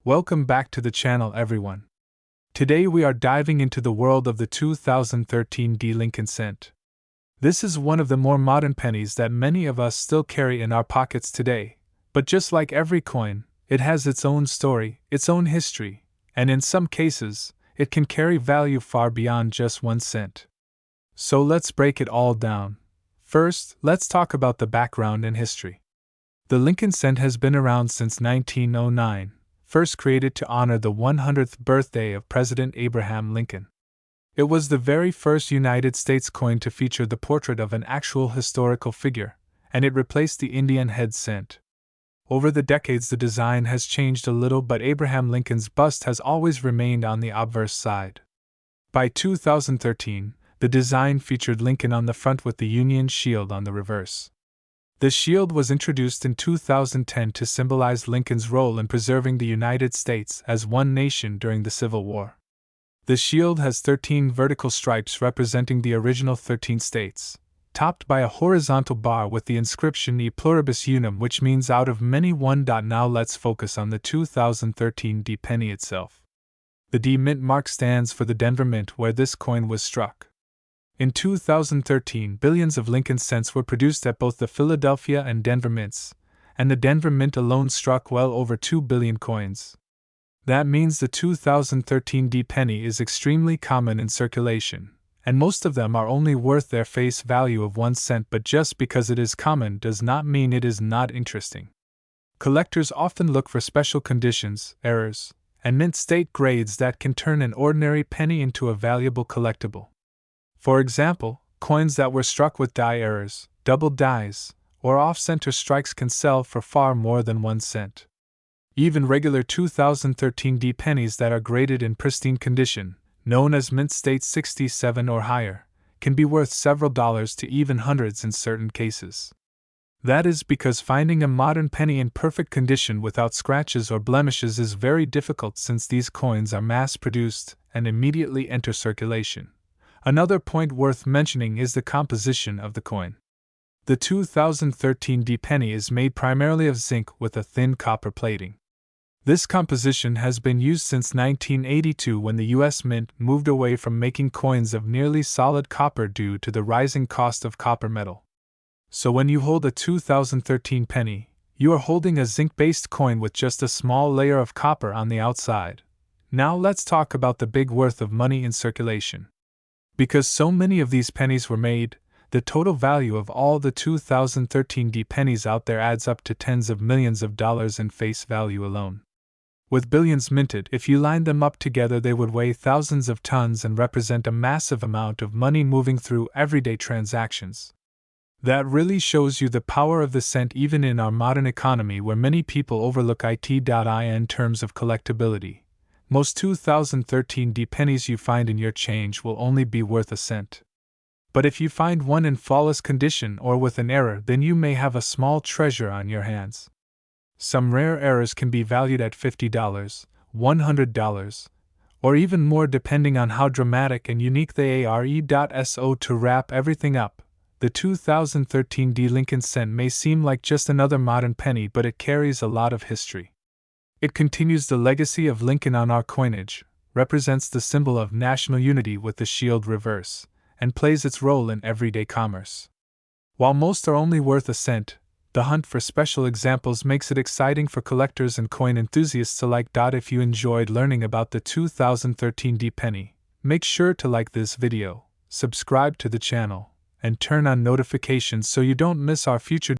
Welcome back to the channel, everyone. Today we are diving into the world of the 2013 VDB Lincoln cent. This is one of the more modern pennies that many of us still carry in our pockets today, but just like every coin, it has its own story, its own history, and in some cases, it can carry value far beyond just 1 cent. So let's break it all down. First, let's talk about the background and history. The Lincoln cent has been around since 1909, first created to honor the 100th birthday of President Abraham Lincoln. It was the very first United States coin to feature the portrait of an actual historical figure, and it replaced the Indian head cent. Over the decades, the design has changed a little, but Abraham Lincoln's bust has always remained on the obverse side. By 2013, the design featured Lincoln on the front with the Union shield on the reverse. The shield was introduced in 2010 to symbolize Lincoln's role in preserving the United States as one nation during the Civil War. The shield has 13 vertical stripes representing the original 13 states, topped by a horizontal bar with the inscription E pluribus unum, which means out of many one. Now let's focus on the 2013 D penny itself. The D mint mark stands for the Denver Mint, where this coin was struck. In 2013, billions of Lincoln cents were produced at both the Philadelphia and Denver mints, and the Denver Mint alone struck well over 2 billion coins. That means the 2013 D penny is extremely common in circulation, and most of them are only worth their face value of 1 cent, but just because it is common does not mean it is not interesting. Collectors often look for special conditions, errors, and mint state grades that can turn an ordinary penny into a valuable collectible. For example, coins that were struck with die errors, double dies, or off-center strikes can sell for far more than 1 cent. Even regular 2013 D pennies that are graded in pristine condition, known as mint state 67 or higher, can be worth several dollars to even hundreds in certain cases. That is because finding a modern penny in perfect condition without scratches or blemishes is very difficult, since these coins are mass-produced and immediately enter circulation. Another point worth mentioning is the composition of the coin. The 2013 D penny is made primarily of zinc with a thin copper plating. This composition has been used since 1982, when the U.S. Mint moved away from making coins of nearly solid copper due to the rising cost of copper metal. So when you hold a 2013 penny, you are holding a zinc-based coin with just a small layer of copper on the outside. Now let's talk about the big worth of money in circulation. Because so many of these pennies were made, the total value of all the 2013 D pennies out there adds up to tens of millions of dollars in face value alone. With billions minted, if you line them up together, they would weigh thousands of tons and represent a massive amount of money moving through everyday transactions. That really shows you the power of the cent even in our modern economy, where many people overlook it. In terms of collectability, most 2013 D pennies you find in your change will only be worth a cent. But if you find one in flawless condition or with an error, then you may have a small treasure on your hands. Some rare errors can be valued at $50, $100, or even more depending on how dramatic and unique they are. So to wrap everything up, the 2013 D Lincoln cent may seem like just another modern penny, but it carries a lot of history. It continues the legacy of Lincoln on our coinage, represents the symbol of national unity with the shield reverse, and plays its role in everyday commerce. While most are only worth a cent, the hunt for special examples makes it exciting for collectors and coin enthusiasts alike. If you enjoyed learning about the 2013 D penny, make sure to like this video, subscribe to the channel, and turn on notifications so you don't miss our future